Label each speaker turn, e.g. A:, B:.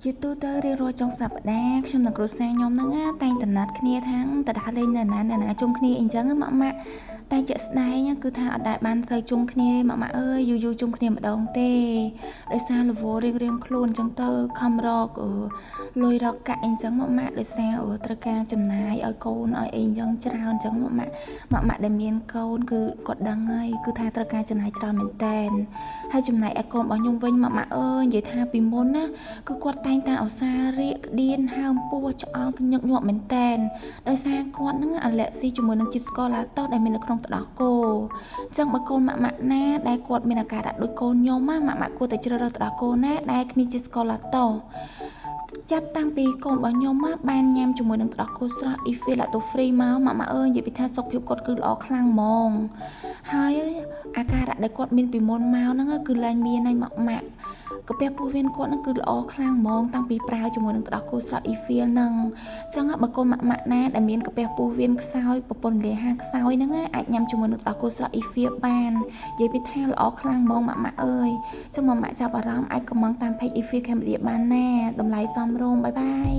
A: ជាទូទៅរៀងរាល់ចុងសប្តាហ៍ខ្ញុំនិងគ្រួសារខ្ញុំហ្នឹងតែងតែណាត់គ្នាថាទៅដើរលេងនៅណាជុំគ្នាអីចឹងម៉ាក់តែជាក់ស្ដែងគឺថាអត់ដែលបានសូវជុំគ្នាម៉ាក់អើយយូរជុំគ្នាម្ដងទេដោយសារលវរៀងខ្លួនចឹងទៅខំរកលុយរកកាក់អីចឹងម៉ាក់ដោយសារត្រូវការចំណាយឲ្យកូនឲ្យអីចឹងច្រើនចឹងម៉ាក់ដែលមានកូនគឺគាត់ដឹងហើយគឺថាត្រូវការចំណាយច្រើនមែនតែនហើយចំណែកឯកូនរបស់ខ្ញុំវិញម៉ាក់អើយនិយាយថាពីមុនណាគឺគាត់តែងតែឧស្សាហ៍រៀកក្តៀនហើមពោះឆ្អល់ញឹកញាប់មែនតែនដោយសារគាត់ហ្នឹងអាឡែស៊ីជាមួយនឹងជាតិស្ករឡាតូសដែលមាននៅក្នុងទឹកដោះគោអញ្ចឹងបើកូនម៉ាក់ណាដែលគាត់មានអាការៈដូចកូនខ្ញុំម៉ាក់គួរតែជ្រើសរើសទឹកដោះគោណាដែលគ្មានជាតិស្ករឡាតូសចាប់តាំងពីកូនរបស់ខ្ញុំបានញ៉ាំជាមួយនឹងទឹកដោះគោស្រស់អ៊ីហ្វីឡាតូហ្វ្រីមកម៉ាក់អើយនិយាយពីថាសុខភាពគាត់គឺល្អខ្លាំងហ្មងហើយអាការៈដែលគាត់មានពីមុនមកហ្នឹងគឺឡើងមានហើយម៉ាក់កាពះពោះវៀនគាត់ហ្នឹងគឺល្អខ្លាំងហ្មងតាំងពីប្រើជាមួយនឹងទឹកដោះគោស្រស់អ៊ីហ្វីលហ្នឹងអញ្ចឹងបើកូនម៉ាក់ណាដែលមានកាពះពោះវៀនខ្សោយប្រពន្ធលេហាខ្សោយហ្នឹងអាចញ៉ាំជាមួយនឹងទឹកដោះគោស្រស់អ៊ីហ្វីលបាននិយាយពីថាល្អខ្លាំងហ្មងម៉ាក់អើយអញ្ចឹងម៉ាក់ចាប់អារម្មណ៍អាចខមមិនតាម page អ៊ីហ្វីល Cambodia បានណាតម្លៃសមរម្យបាយបាយ